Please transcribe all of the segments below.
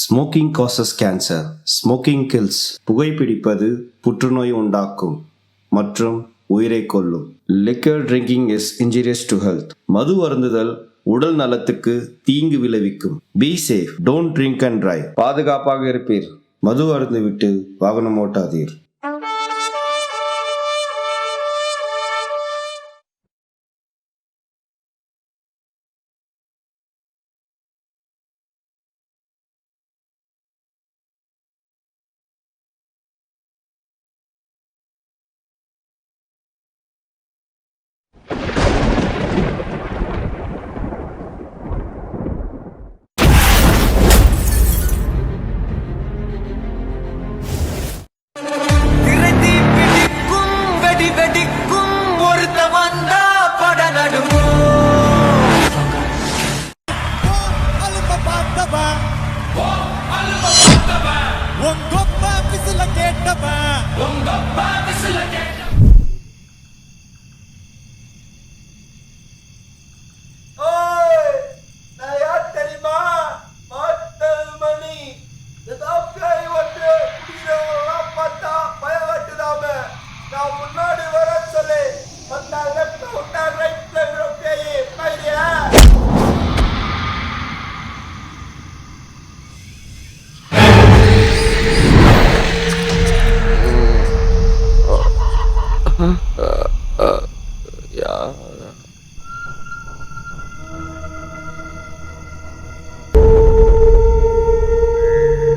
Smoking causes cancer. Smoking kills. புகைப்பிடிப்பது புற்றுநோய் உண்டாக்கும் மற்றும் உயிரை கொல்லும். Liquor drinking is injurious to health. மது அருந்துதல் உடல் நலத்துக்கு தீங்கு விளைவிக்கும். Be safe. Don't drink and drive. பாதுகாப்பாக இருப்பீர். மது அருந்துவிட்டு வாகனம் ஓட்டாதீர்.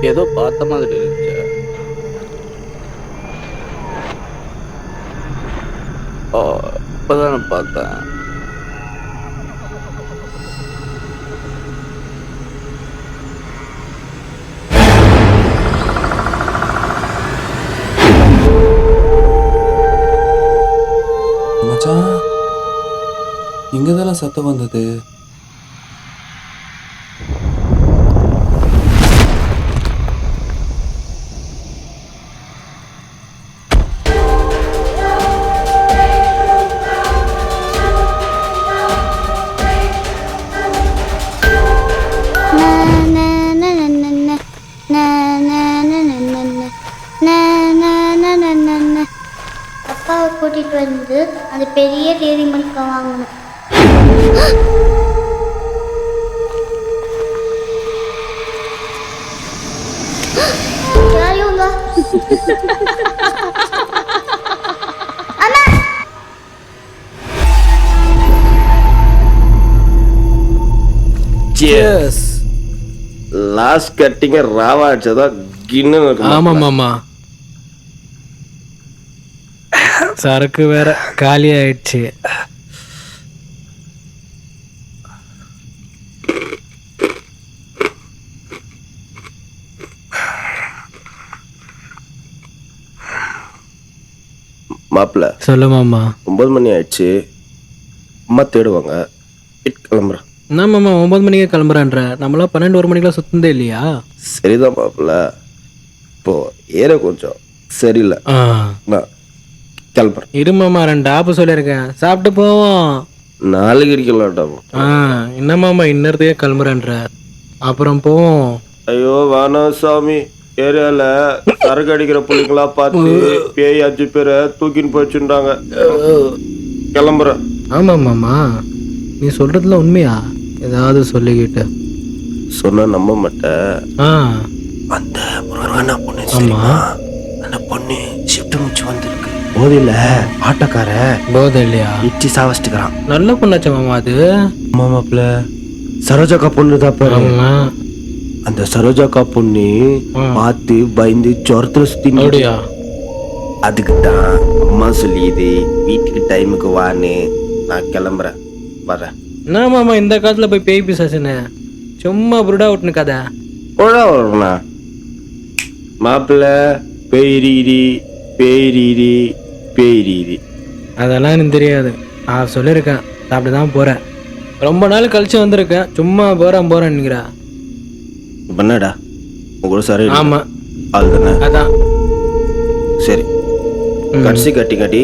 ஏதோ பார்த்த மாதிரி இருந்துச்சு. இப்பதானே பார்த்தேன். மச்சான், இங்கதான சத்தம் வந்தது. அப்பாவை கூட்டிட்டு வந்து அந்த பெரிய டேரி மில்க் வாங்கணும். லாஸ்ட் கட்டிங்க ராவா அடிச்சதா கின்னு. ஆமா மாமா, சரக்கு வேற காலி ஆயிடுச்சு. மாப்பிள்ள சொல்லு மாமா. 9 மணி ஆயிடுச்சு. அம்மா தேடுவாங்க. கிளம்புறேன். என்ன மாமா 9 மணிக்கே கிளம்புறான்ற? நம்மளாம் 12-1 மணிக்கெல்லாம் சுத்தந்தே இல்லையா? சரிதான் மாப்பிள்ள, இப்போ ஏற கொஞ்சம் சரியில்லை. நான் கிளம்புறேன். இரு மாமா, 2 ஆப்பு சொல்லியிருக்கேன், சாப்பிட்டு போவோம். நாளைக்கு இருக்கலாம்டா. என்ன மாமா இன்னத்துக்கே கிளம்புறேன்ற? அப்புறம் போவோம். ஐயோ வேணாம் சாமி. ஏரியால சரக்கு அடிக்கிற பிள்ளைங்களா பார்த்து பேய் 5 பேரை தூக்கின்னு போயிடுச்சுட்டாங்க. கிளம்புறேன். ஆமா மாமா, நீ சொல்றதுல உண்மையா? ஏதாவது சொல்லிக்கிட்டு சொன்னா நம்ப மாட்டேன். அந்த முருகனா பொண்ணு, ஆமா அந்த பொண்ணு ஷிஃப்ட் முடிச்சு வந்திருக்கு. போதில்ல ஆட்டோக்கார போதை இல்லையா? இச்சி சாவச்சிட்டுக்கிறான். நல்ல பொண்ணாச்சா மாமா அது? மாமாப்ல சரோஜாக்கா பொண்ணு தான் பாரு. அந்த சரோஜாக்கா பொண்ணு பார்த்து பயந்து ஜொரத்துல சுத்தி. அதுக்கு தான் அம்மா சொல்லியது வீட்டுக்கு டைமுக்கு வான்னு. நான் கிளம்புறேன், வரேன். என்ன மாமா இந்த காலத்துல போய் பேய் பிசாசுன்னு சும்மா புருடா விட்டுனு கதை போடா வரண்ணா. மாப்பிள்ள பேய்ரீரி பேய்ரீரி பேய்ரீரி அதெல்லாம் எனக்கு தெரியாது. நான் சொல்லியிருக்கேன், அப்படிதான் போறேன். ரொம்ப நாள் கழிச்சு வந்திருக்கேன், சும்மா போறேன்னுங்கிறா. பண்ணடா உங்களோட சரி. ஆமா அதுதானே, அதான். சரி கடைசி கட்டி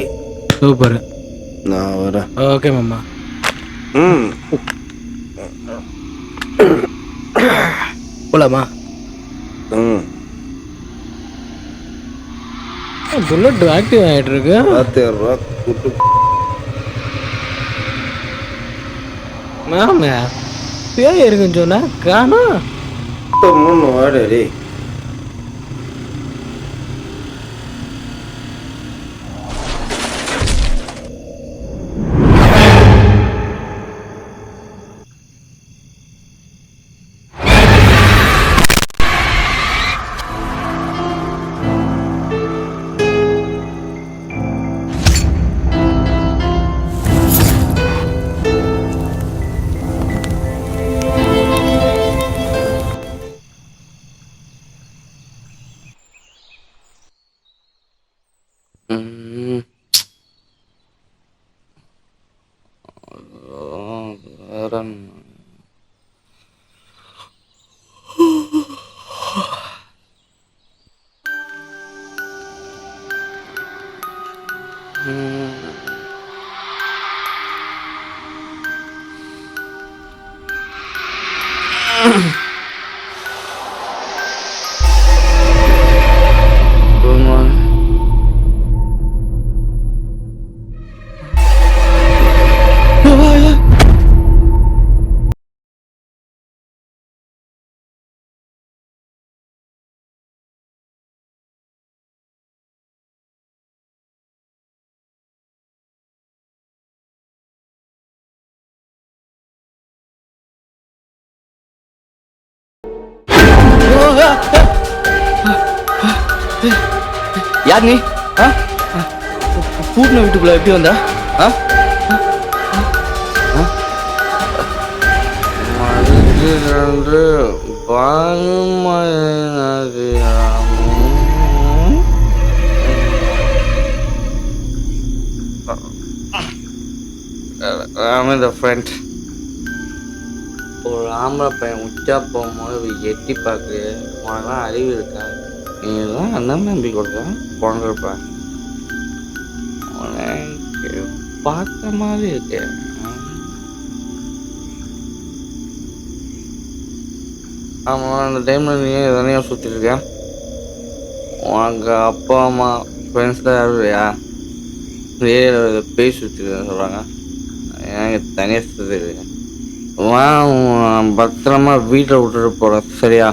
சூப்பர். நான் வரேன். ஓகே மாமா. போலாமா? ம் புல்லட் ஆக்டிவ் ஆகிட்டு இருக்கு. 60,000 கூட்டு மேம் பேய் இருக்குன்னு சொன்னா காணோம். 3 வாடடி. வேற யார் நீ? பூட்டின வீட்டுக்குள்ள எப்படி வந்தா? ஃப்ரெண்ட் ஒரு ஆம்பளை பையன் உச்சா போகும்போது எட்டி பார்க்கு உனக்கெல்லாம் அறிவு இருக்கா? நீ எல்லாம் அந்த நம்பி கொடுக்க பிறந்திருப்ப. உனக்கு பார்த்த மாதிரி இருக்கு. ஆமாம், அந்த டைமில் நீ எதனையோ சுற்றிருக்க. உனக்கு அப்பா அம்மா ஃப்ரெண்ட்ஸ்லாம் யாரும் இல்லையா? இந்த ஏரியாவில் பேய் சுற்றிருக்கேன்னு சொல்கிறாங்க. எனக்கு தனியாக சுற்றி இருக்கு. பத்திரமா வீட்டில் விட்டுட்டு போகிறேன், சரியா?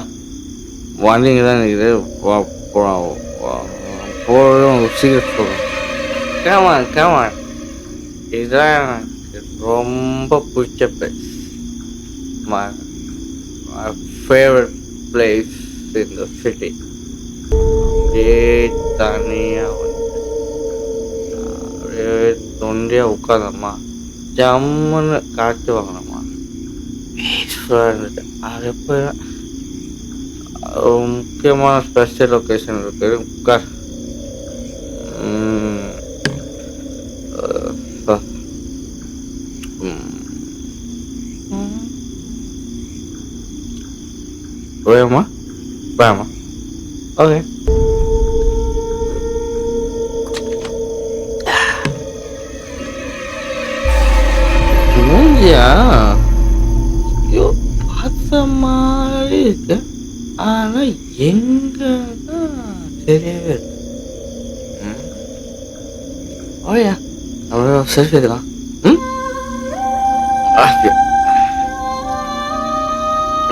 வண்டிங்க தான் நிற்குது, போகிறது உங்களுக்கு சீக்கிரம் சொல்கிறேன். கேமான் இதுதான் எனக்கு ரொம்ப பிடிச்ச place. My favourite place in the city. அப்படியே தனியாக வந்து அப்படியே தொண்டியாக உட்காந்தம்மா, ஜம்முன்னு காற்று வாங்கினம்மா, பீஸ்ஃபுல்லாக இருந்துட்டு. அது எப்போ முக்கியமான ஸ்பெஷல் லொக்கேஷன் இருக்குது. உட்கார். வேமா வேமா ஓகே. மூஞ்சியா ஐயோ பார்த்த மாதிரி இருக்கு, ஆனா எங்க தெரியவே இருக்கு. ஓயா அவ்வளோ செல்ஃபி எடுக்கலாம்.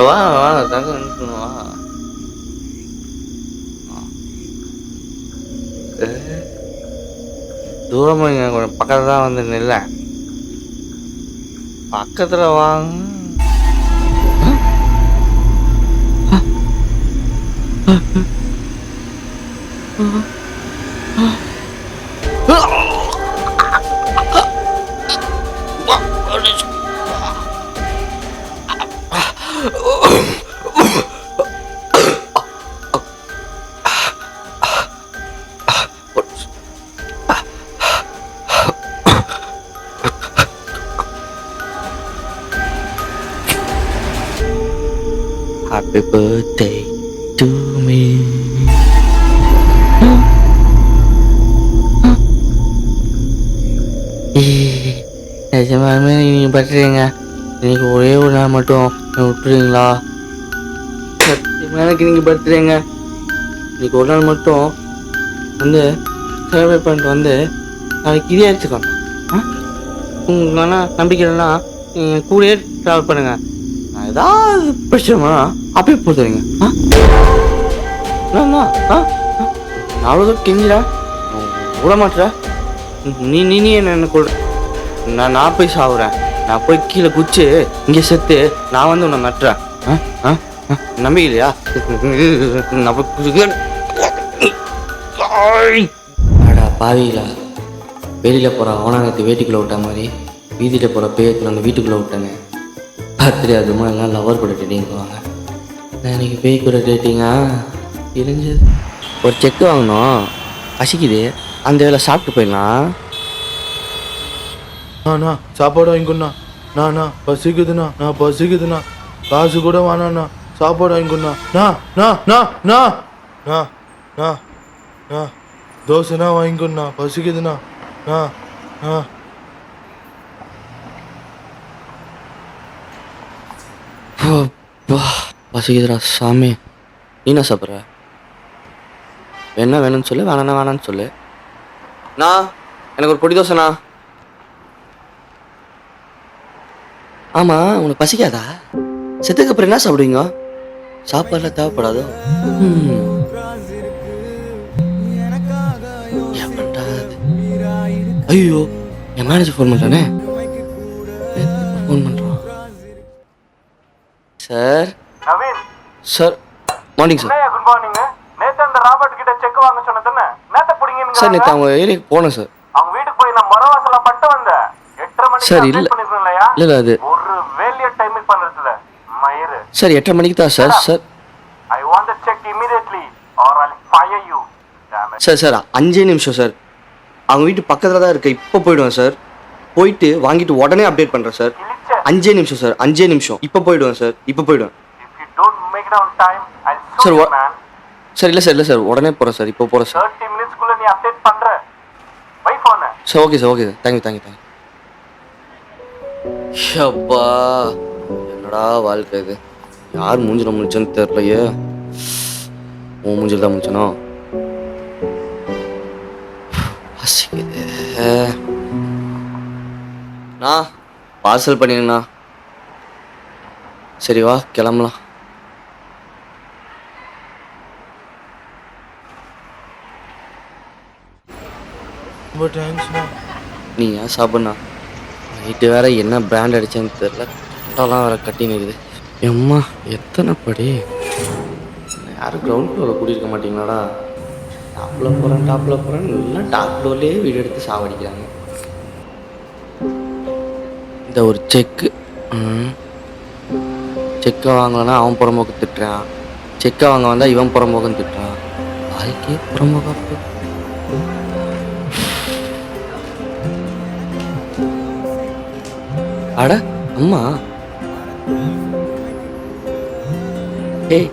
வா வா தங்க நினைக்கணும். வா தூரமாக இங்கே கொஞ்சம் பக்கத்தில் தான் வந்து நில்ல. பக்கத்தில் வாங்க. Happy birthday to me. நிஜமாலுமே நீங்கள் பட்டுறீங்க. இன்னைக்கு ஒரே ஒரு நாள் மட்டும் விட்டுறீங்களா? சத்தியமாக எனக்கு இன்னைக்கு பர்த்டேங்க. இன்னைக்கு ஒரு நாள் மட்டும் வந்து செலிப்ரேட் பண்ணிட்டு வந்து நாளைக்கு இதே அடிச்சுக்கோங்க. உங்களுக்கு வேணால் நம்பிக்கை இல்லைன்னா நீங்கள் கூடயே ட்ராவல் பண்ணுங்க. நான் ஏதாவது பிரச்சனை அப்படியே போதுறீங்க. நான் அவ்வளோ கெஞ்சிடா விட மாட்டேற. நீ நீ நீ என்ன கொடு. நான் போய் சாவுறேன். நான் போய் கீழே குச்சி இங்கே செத்து நான் வந்து உன்னை நட்டுறேன். நம்பிக்கை இல்லையா? அடா பாவிங்களா, வெளியில் போகிற அவனாங்கத்தை வேட்டிக்குள்ளே விட்ட மாதிரி வீதியில் போகிற பேயத்தில் அந்த வீட்டுக்குள்ளே விட்டாங்க. பர்த்டே அதுமா எல்லாம் லவர் கூட டேட்டிங் போவாங்க. நான் இன்னைக்கு பேய் கூட டேட்டிங்கா தெரிஞ்சது. ஒரு செக்கு வாங்கணும், பசிக்குது, அந்த வேலை சாப்பிட்டு போயிடலாம். அண்ணா சாப்பாடு வாங்கிக்கோண்ணா. நான் பசிக்குதுண்ணா, நான் பசிக்குதுண்ணா. காசு கூட வேணாண்ணா, சாப்பாடு வாங்கிக்கோண்ணா. தோசைண்ணா வாங்கிக்கோண்ணா, பசிக்குதுண்ணா. பசிக்குதுடா சாமி. நீ என்ன சாப்பிட்ற? என்ன வேணும்னு சொல்லு, வேணான்னு சொல்லு. எனக்கு ஒரு பொடி தோசைண்ணா. ஆமாம், உனக்கு பசிக்காதா? செத்துக்கு அப்புறம் என்ன சாப்பிடுவீங்க? சாப்பாடுலாம் தேவைப்படாதோ? ஐயோ, என் மேனேஜர் ஃபோன் பண்ணுறானே. ஃபோன் பண்ணுறான். Sir Naveen sir, morning sir. Good morning. நேத்து அந்த ராபர்ட் கிட்ட செக் வாங்க சொன்னதுன்னு நேத்து புடிங்கன்னு சார் நேற்று அவங்க ஏரியாக்கு போனேன் சார். அவங்க வீட்டுக்கு போய் நான் மரவாசல பட்டு வந்தேன். 8:30 மணிக்கு சார் அப்டேட் இல்லை பண்ணிருக்கேன் இல்லையா? இல்லை அது ஒரு வேலிய டைமிங் பண்றதுல மயிரு. சார் 8:30 மணிக்கு தான் சார். Sir I want the cheque immediately or I fire you. Sir 5 நிமிஷம் சார். அவங்க வீட்டு பக்கத்தில் தான் இருக்கு. இப்போ போயிடுவேன் சார். போயிட்டு வாங்கிட்டு உடனே அப்டேட் பண்ணுறேன் சார். 5 நிமிஷம் சார், 5 நிமிஷம். இப்போ போயிடுவேன் சார், இப்போ போயிடுவேன். If you don't make it on time I will sir shoot you man. Sir இல்லை சார் உடனே போகிறேன் சார், இப்போ போகிறேன் சார். 30 மினிட்ஸ்க்குள்ள நீ அப்டேட் பண்ற. வை phone. Sir okay sir. Thank you. ஷப்பா, என்னடா வாழ்க்கை இது. யார் மூஞ்சில் முடிச்சோன்னு தெரிலையே. உன் மூஞ்சில் தான் முடிச்சனோ? பசிக்குது. பார்சல் பண்ணிடுங்கண்ணா. சரி வா கிளம்பலாம். ரொம்ப தேங்க்ஸ்ண்ணா. நீ ஏன் சாப்பிட்ண்ணா? நைட்டு வேற என்ன பிராண்ட் அடிச்சேன்னு தெரில. கரெக்டாலாம் வேற கட்டி நிற்குது. எம்மா எத்தனை படி. யாரும் கிரவுண்ட் ஃப்ளோரில் கூட்டியிருக்க மாட்டீங்களாடா? டாப்பில் போகிறேன் எல்லாம் டாப் ஃப்ளோர்லேயே வீடு எடுத்து சாவடிக்கிறாங்க. இந்த ஒரு செக்கு வாங்கலன்னா அவன் புறம்போக்கு திட்டுறான். செக்கை வாங்க வந்தால் இவன் புறம்போக்குன்னு திட்டுறான். வாழ்க்கையே புறம்போக்கு. அட அம்மா.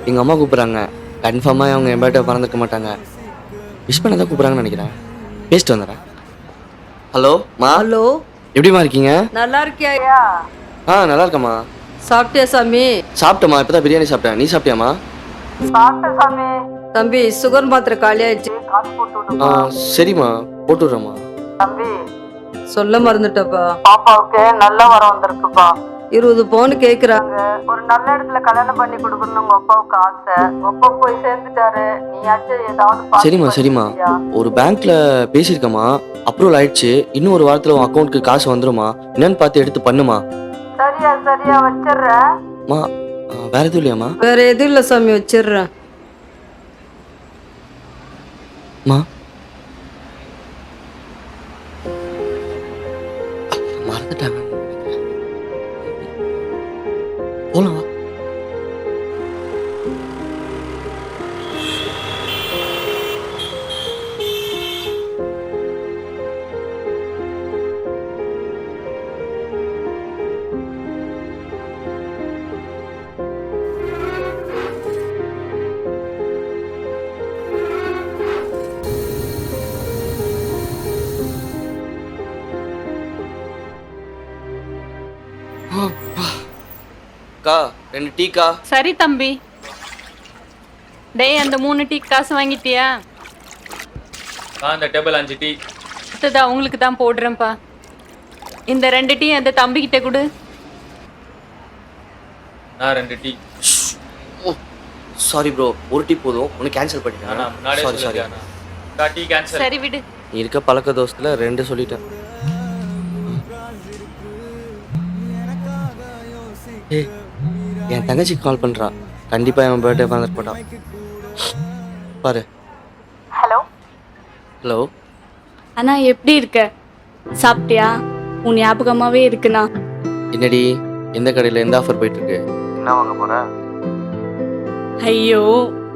எங்கள் அம்மா கூப்பிட்றாங்க. கன்ஃபார்மாக அவங்க என் பேட்டை பறந்துருக்க மாட்டாங்க. விஷ் பண்ண தான் கூப்பிட்றாங்கன்னு நினைக்கிறேன். பேசிட்டு வந்துடுறேன். ஹலோ மா. ஹலோ, எப்படிம்மா இருக்கீங்க? நல்லா இருக்கியா? நல்லா இருக்கம்மா. சாப்பிட்டியா சாமி? சாப்பிட்டேம்மா, இப்போ தான் பிரியாணி சாப்பிட்டேன். நீ சாப்பிட்டியாம்மா? தம்பி சுகர் மாத்திரை காலியாயிடுச்சு. சரிம்மா, போட்டு விட்றேம்மா. தம்பி சொல்ல மறந்துட்டப்பா. பாப்பாவுக்கு நல்ல வரம் வந்திருக்குப்பா. 20 பவுன் கேக்குறாங்க. ஒரு நல்ல இடத்துல கல்யாணம் பண்ணி கொடுக்கணும் உங்க அப்பாவுக்கு ஆசை. அப்பா போய் சேர்ந்துட்டாரு. நீயாச்சும் ஏதாவது சரிம்மா. ஒரு பேங்க்ல பேசியிருக்கம்மா, அப்ரூவல் ஆயிடுச்சு. இன்னும் ஒரு வாரத்தில் உன் அக்கௌண்ட்டுக்கு காசு வந்துருமா? என்னன்னு பார்த்து எடுத்து பண்ணுமா? சரியா வச்சிடுறேன். மா வேற எதுவும் இல்லையாம்மா? வேற எதுவும் இல்ல சாமி, வச்சிடுறேன். மா மறந்துட்டாங்க. போலாம் வா. அக்கா 2 டீக்கா. சரி தம்பி. டேய் அந்த 3 டீ காசு வாங்கிட்டியா? அந்த டேபிள் 5 டீ. அடுத்ததா உங்களுக்கு தான் போடுறேன்ப்பா. இந்த 2 டீ அந்த தம்பிக்கிட்ட கொடு. நான் 2 டீ. சாரி ப்ரோ, ஒரு டீ போதும். ஒன்று கேன்சல் நான் பண்ணிட்டேன். முன்னாடியே சாரி சாரி. சொல்லிட்டேன். Tea cancel. சரி விடு. நீ இருக்க பழக்க தோசத்தில் 2 சொல்லிட்டேன். ஏய், என் தங்கச்சிக்கு கால் பண்ணுறா. கண்டிப்பாக என் பர்த்டே வந்துட்டு போட்டான் பாரு. ஹலோ ஹலோ அண்ணா எப்படி இருக்க? சாப்பிட்டியா? உன் ஞாபகமாகவே இருக்குண்ணா. என்னடி, எந்த கடையில் எந்த ஆஃபர் போயிட்டுருக்கு? என்ன வாங்க போற? ஐயோ,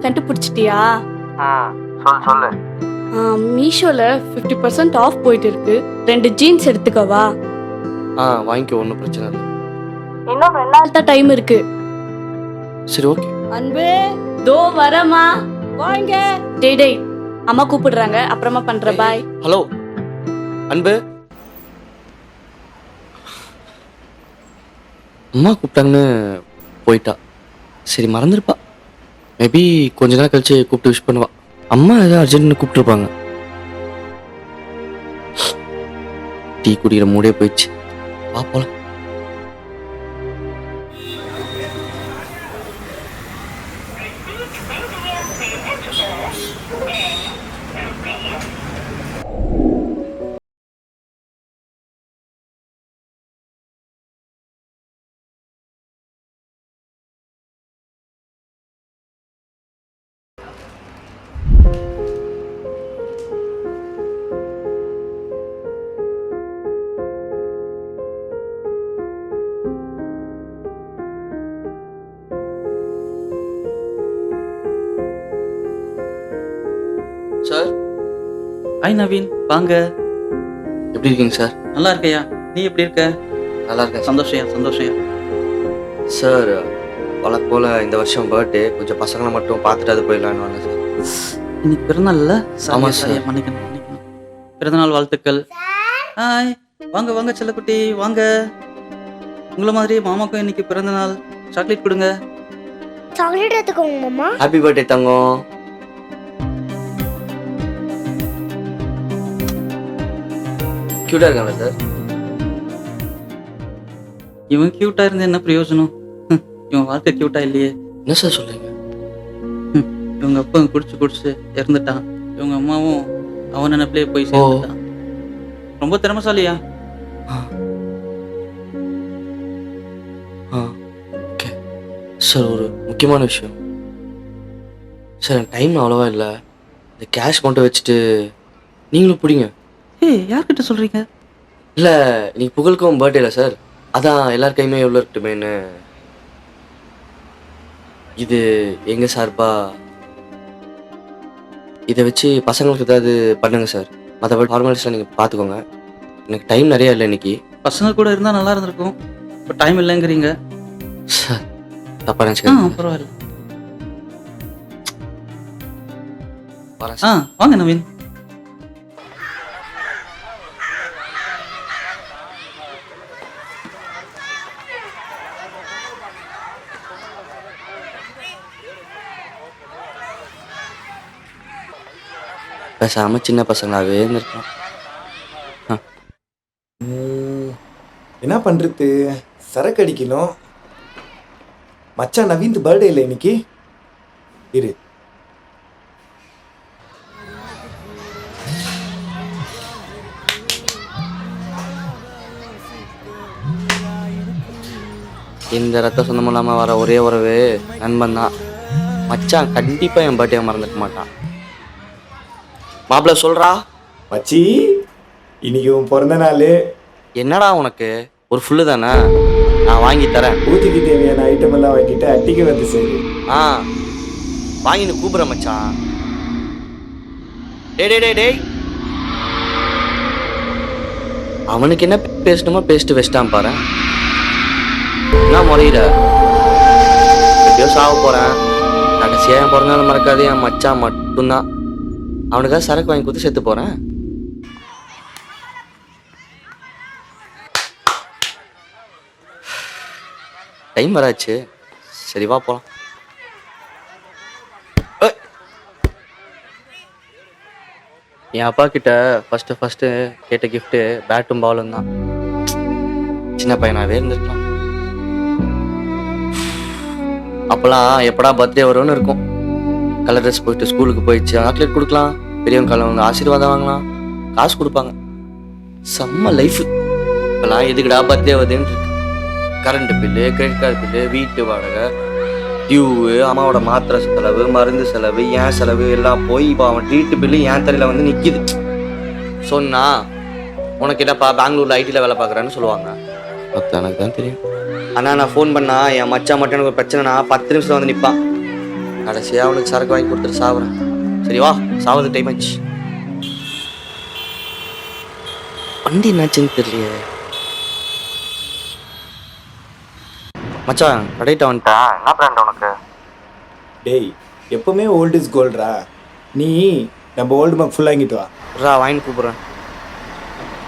கண்டுபிடிச்சிட்டியா? சொல்லு. மீஷோவில் 50% ஆஃப் போயிட்டு இருக்கு. 2 ஜீன்ஸ் எடுத்துக்கவா? வாங்கிக்கோ, ஒன்றும் பிரச்சனை இல்லை. இன்னும் 2 நாள் தான் டைம் இருக்கு. சரி ஓகே. அன்பு தோ வரமா, வாங்க. டேய் டேய், அம்மா கூப்பிடுறாங்க, அப்புறமா பண்ற. பாய். ஹலோ அன்பு, அம்மா கூப்பிட்டாங்கன்னு போயிட்டா. சரி மறந்துருப்பா. மேபி கொஞ்ச நேரம் கழிச்சு கூப்பிட்டு விஷ் பண்ணுவா. அம்மா ஏதோ அர்ஜென்ட்னு கூப்பிட்டுருப்பாங்க. டீ குடிக்கிற மூடே போயிடுச்சு. வா போலாம். சார். ஹாய் நவீன், வாங்க. எப்படி இருக்கீங்க சார்? நல்லா இருக்கையா? நீ எப்படி இருக்க? நல்லா இருக்கேன். சந்தோஷம். சார், வழக்கு போல் இந்த வருஷம் பர்த்டே, கொஞ்சம் பசங்களை மட்டும் பார்த்துட்டு அது போயிடலான்னு வாங்க சார். இன்னைக்கு பிறந்தநாள்ல? ஆமாம் சார். மன்னிக்கணும். பிறந்தநாள் வாழ்த்துக்கள். ஹாய், வாங்க செல்லக்குட்டி, வாங்க. உங்களை மாதிரி மாமாக்கும் இன்னைக்கு பிறந்தநாள். சாக்லேட் கொடுங்க. சாக்லேட் எடுத்துக்கோங்க மாமா. ஹாப்பி பர்த்டே தங்கம். கியூட்டா இருக்காங்க சார். இவன் கியூட்டா இருந்து என்ன பிரயோஜனம்? இவன் வாழ்க்கை கியூட்டா இல்லையே. என்ன சார் சொல்றீங்க? இவங்க அப்பா குடிச்சு இறந்துட்டான். இவங்க அம்மாவும் அவன் நினைப்பிலே போய் சேர்ந்துட்டான். ரொம்ப திறமைசாலியா? ஓகே சார், ஒரு முக்கியமான விஷயம் சார். டைம் அவ்வளோவா இல்லை. இந்த கேஷ் மட்டும் வச்சுட்டு நீங்களும் பிடிங்க. ஏய், யார்கிட்ட சொல்றீங்க? இல்லை, இன்னைக்கு புகழுக்கும் பர்த்டே இல்லை சார். அதான் எல்லார் கையுமே எவ்வளோ இருக்கட்டுமேன்னு. இது எங்கள் சார்பா இதை வச்சு பசங்களுக்கு ஏதாவது பண்ணுங்க சார். மற்றபடி ஃபார்மாலிட்டிஸ்லாம் நீங்கள் பார்த்துக்கோங்க. எனக்கு டைம் நிறையா இல்லை இன்னைக்கு. பசங்க கூட இருந்தால் நல்லா இருந்திருக்கும். இப்போ டைம் இல்லைங்கிறீங்க சார். தப்பா நினச்சிக்க. பரவாயில்ல. வரேன். வாங்க நவீன். பேசாமல் சின்ன பசங்களாகவே இருந்திருக்கோம். என்ன பண்ணுறது, சரக்கு அடிக்கணும். மச்சான் நவீன் பர்த்டே இல்லை இன்னைக்கு. இரு. இந்த ரத்த சொந்தம் இல்லாமல் வர ஒரே உறவு நண்பன் தான். மச்சான் கண்டிப்பாக என் பர்த்டே மறந்துக்க மாட்டான். மாப்பிள்ள சொல்கிறா மச்சி, இன்னைக்கு உன் பிறந்த நாள். என்னடா உனக்கு ஒரு ஃபுல்லு தானே, நான் வாங்கி தரேன். பூஜைக்கு தேவையான ஐட்டம் எல்லாம் வாங்கிட்டு அட்டிக்கு வந்து சரி. வாங்கின்னு கூப்பிட்றேன் மச்சான். டேய் அவனுக்கு என்ன பேசணுமோ பேசிட்டு வச்சிட்டான் பாரு. என்ன முறையிற? எப்படியோ சாக போகிறேன். கடைசியாக என் பிறந்தநாள் மறக்காது என் மச்சான் மட்டும்தான். அவனுக்காக சரக்கு வாங்கி கொடுத்து செத்து போகிறேன். டைம் வராச்சு. சரி வா போலாம். என் அப்பா கிட்ட ஃபர்ஸ்ட் கேட்ட கிஃப்ட்டு பேட்டும் பாலும் தான். சின்ன பையனாவே இருந்திருக்கலாம். அப்போல்லாம் எப்படா பர்த்டே வரும்னு இருக்கும். கலர் ட்ரெஸ் போயிட்டு ஸ்கூலுக்கு போயிடுச்சு சாக்லேட் கொடுக்கலாம், பெரியவங்க காலம் வந்து ஆசீர்வாதம் வாங்கலாம், காசு கொடுப்பாங்க. செம்ம லைஃப். இப்போல்லாம் எதுக்குடா பர்த்டே வருதுன்னு இருக்கு. Current bill, credit card bill, வீட்டு வாடகை, டியூவு, அம்மாவோட மாத்திரை செலவு, மருந்து செலவு, ஏன் செலவு எல்லாம் போய் இப்போ அவன் ட்ரீட்டு பில்லு என் தலையில் வந்து நிற்கிது. சொன்னா உனக்கு என்னப்பா பெங்களூரில் ஐடியில் வேலை பார்க்குறேன்னு சொல்லுவாங்க. அப்போ எனக்கு தான் தெரியும். ஆனால் நான் ஃபோன் பண்ணா என் மச்சான் மட்டும் எனக்கு ஒரு பிரச்சனைனா 10 நிமிஷத்தில் வந்து நிற்பான். கடைசியாக அவனுக்கு சரக்கு வாங்கி கொடுத்துட்டு சாப்பிட்றேன். சரி வா, சாவது டைம் ஆச்சு. வண்டி என்னாச்சுன்னு தெரியலையே. மச்சான் கடையிட்ட வந்துட்டான். என்ன பிராண்ட் உனக்கு? டேய் எப்பவுமே ஓல்டு இஸ் கோல்ட்ரா. நீ நம்ம ஓல்டு மக் ஃபுல்லாக வாங்கிட்டு வா. வாங்கி கூப்பிட்றேன்.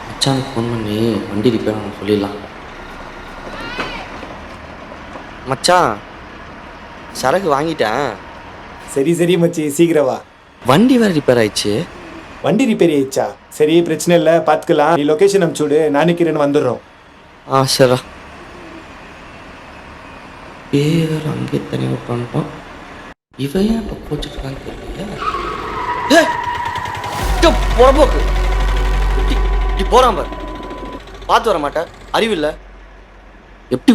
மச்சானுக்கு ஃபோன் பண்ணி வண்டி ரிப்பேர் ஆன சொல்லிடலாம். மச்சான் சரக்கு வாங்கிட்டேன். சரி மச்சி, சீக்கிரம் வா. வண்டி வேறு ரிப்பேர் ஆயிடுச்சு. வண்டி ரிப்பேர் ஆயிடுச்சா? சரி பிரச்சனை இல்லை, பார்த்துக்கலாம். நீ லொக்கேஷன் அனுப்பிச்சுடு, நானே கிரண் வந்துடுறோம். சரிடா. பேர் அங்கே தனி விட்டான்ட்டான். இவன் ஏன் இப்போ கோச்சிருக்கான்னு தெரியல. போறப்போக்கு இப்படி போறான் பாரு. பார்த்து வர மாட்டேன், அறிவில்லை. எப்படி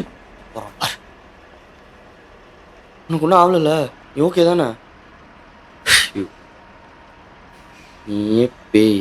போறான் பாரு. உனக்கு ஒன்றும் ஆகல. நீ ஓகே தானே? நீயே பேய்.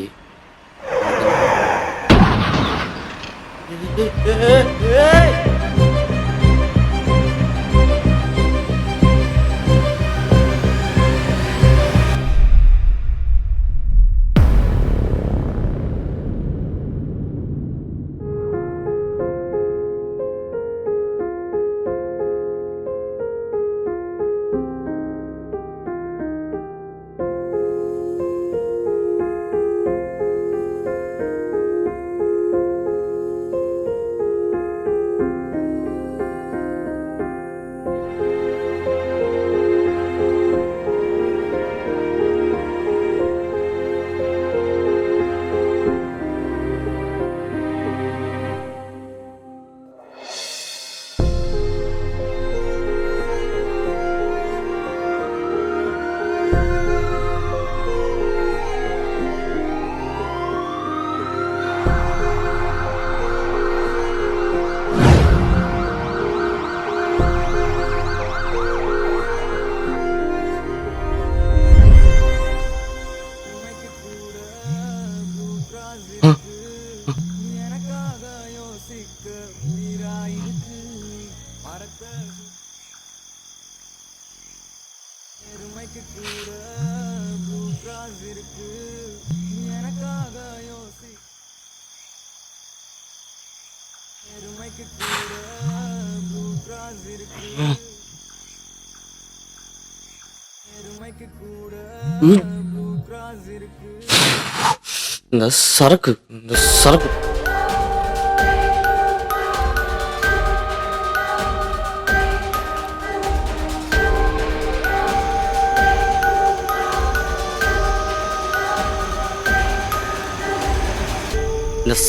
இந்த சரக்கு இந்த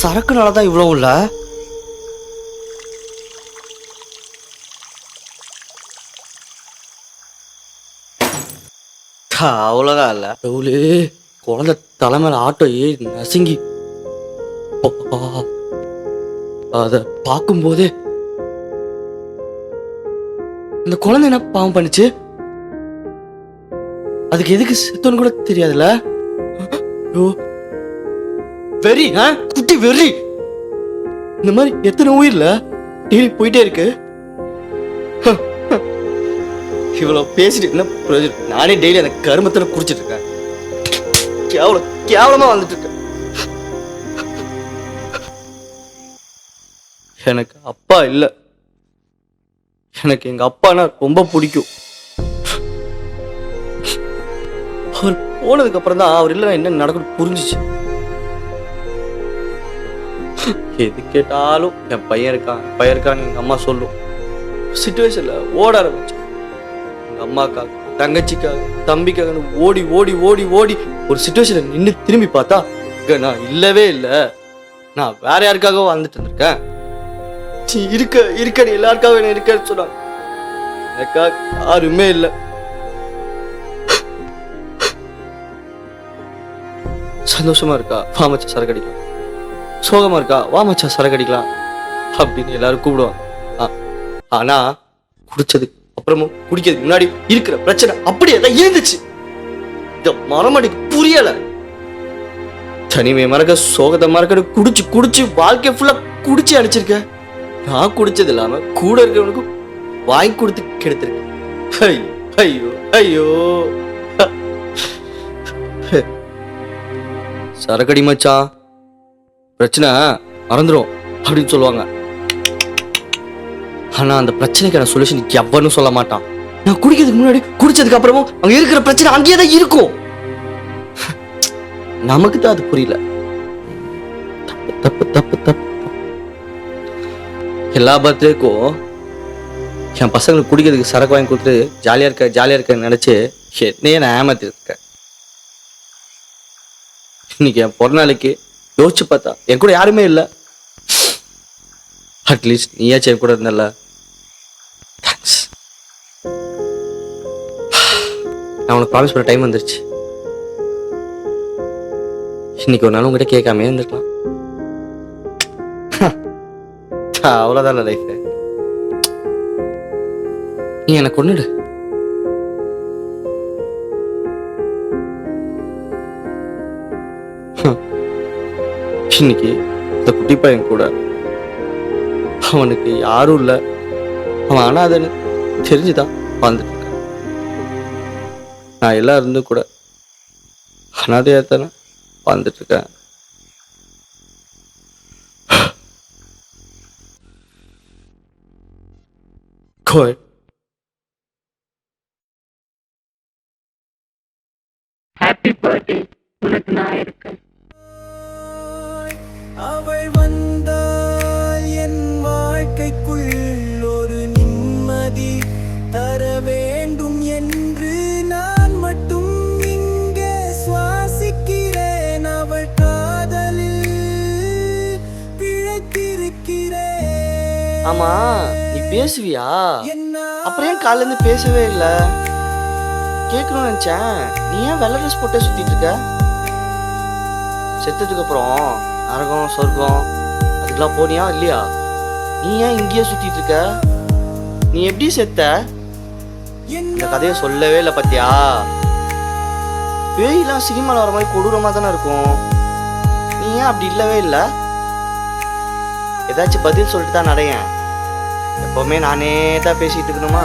சரக்குனாலதான் இவ்வளவு இல்ல. அவ்வளோதான் இல்லை. எவ்வளோ குழந்தை தலைமையில ஆட்டோ ஏறி நசுங்கி அதை பார்க்கும்போதே இந்த குழந்தை என்ன பாவம் பண்ணுச்சு? அதுக்கு எதுக்கு செத்தோன்னு கூட தெரியாதுல்ல. வெறி குட்டி வெறி. இந்த மாதிரி எத்தனை உயிர்ல டெய்லி போயிட்டே இருக்கு. இவ்வளவு பேசிட்டு என்ன பிரயோஜனம்? நானே டெய்லி அந்த கருமத்தில் குடிச்சிட்டு இருக்கேன். கேவலமா வந்துட்டு இருக்கேன். எனக்கு அப்பா இல்லை. எனக்கு எங்க அப்பானா ரொம்ப பிடிக்கும். அவர் போனதுக்கு அப்புறம் தான் அவர் இல்லை என்ன நடக்குன்னு புரிஞ்சிச்சு. எது கேட்டாலும் என் பையன் இருக்கான்னு எங்க அம்மா சொல்லும். சிச்சுவேஷன்ல ஓட ஆரம்பிச்சேன். எங்க அம்மாக்காக, தங்கச்சிக்காக, தம்பிக்காக ஓடி ஓடி ஓடி ஓடி ஒரு சுச்சுவேஷன்ல நின்று திரும்பி பார்த்தா இங்க நான் இல்லவே இல்லை, நான் வேற யாருக்காக வாழ்ந்துட்டு இருந்திருக்கேன். நீ இருக்க நீ எல்லாருக்காக என்ன இருக்கன்னு சொன்னாங்க. எனக்கா யாருமே இல்லை. சந்தோஷமா இருக்கா, வா மச்சான் சரக்கு அடிக்கலாம். சோகமா இருக்கா, வா மச்சான் சரக்கு அடிக்கலாம் அப்படின்னு எல்லாரும் கூப்பிடுவாங்க. ஆனா குடிச்சது அப்புறமும் குடிக்கிறதுக்கு முன்னாடி இருக்கிற பிரச்சனை அப்படியே தான் இருந்துச்சு. இந்த மரமடிக்கு புரியல. தனிமையை மறக்க, சோகத்தை மறக்க குடிச்சு குடிச்சு வாழ்க்கை ஃபுல்லா குடிச்சு அடிச்சிருக்க. நான் குடிச்சது இல்லாம கூட இருக்கிறவனுக்கு வாங்கி கொடுத்து கெடுத்திருக்கேன். ஐயோ ஐயோ. சரக்கடி மச்சான், பிரச்சனை மறந்துடும் அப்படின்னு சொல்லுவாங்க. ஆனா அந்த பிரச்சனைக்கான சொல்யூஷன் எவனும் சொல்ல மாட்டான். நான் குடிக்கிறதுக்கு முன்னாடி குடிச்சதுக்கு அப்புறமும் அங்க இருக்கிற பிரச்சனை அங்கேயே தான் இருக்கும். நமக்கு தான் அது புரியல. தப்பு தப்பு தப்பு. எல்லா பர்த்டேக்கும் என் பசங்களுக்கு குடிக்கிறதுக்கு சரக்கு வாங்கி கொடுத்துட்டு ஜாலியா இருக்கேன்னு நினைச்சு என்னையே நான் ஏமாத்தி இருக்கேன். இன்னைக்கு என் பிறநாளைக்கு யோசிச்சு பார்த்தா என் கூட யாருமே இல்லை. அட்லீஸ்ட் நீயாச்சும் என் கூட இருந்தல. தேங்க்ஸ். நான் உனக்கு ப்ராமிஸ் பண்ண டைம் வந்துருச்சு. இன்னைக்கு ஒரு நாள் உங்ககிட்ட கேட்காமே இருந்திருக்கலாம். அவ்வளோதான் லைஃப். நீ எனக்கு கொன்னுடு. இன்னைக்கு இந்த குட்டி பையன் கூட அவனுக்கு யாரும் இல்லை, அவன் அனாதைன்னு தெரிஞ்சுதான் வாழ்ந்துட்டு இருக்கான். நான் எல்லாம் இருந்தும் கூட அனாதையாத்தானே வாழ்ந்துட்டு இருக்கேன். ஹாப்பி பர்த்டே, உனக்கு நான் இருக்கேன். அவள் வந்தால் என் வாழ்க்கைக்குள் ஒரு நிம்மதி தர வேண்டும் என்று நான் மட்டும் இங்கே சுவாசிக்கிறேன். அவள் காதலில் பிழைத்திருக்கிறேன். ஆமா, நீ பேசுவியா? அப்புறம் ஏன் காலையில இருந்து பேசவே இல்லை? கேட்கணும்னு நினைச்சேன். நீ ஏன் வெள்ளை ட்ரெஸ் போட்டே சுத்திட்டு இருக்க? செத்ததுக்கு அப்புறம் நரகம் சொர்க்கம் அதுக்கெல்லாம் போனியா இல்லையா? நீ ஏன் இங்கேயே சுத்திட்டு இருக்க? நீ எப்படி செத்த? இந்த கதையை சொல்லவே இல்லை பத்தியா? பேயெல்லாம் சினிமாவில் வர மாதிரி கொடூரமா தானே இருக்கும். நீ ஏன் அப்படி இல்லவே இல்லை? ஏதாச்சும் பதில் சொல்லிட்டு தான் நடையேன். எப்பவுமே நானே தான் பேசிட்டு இருக்கணுமா?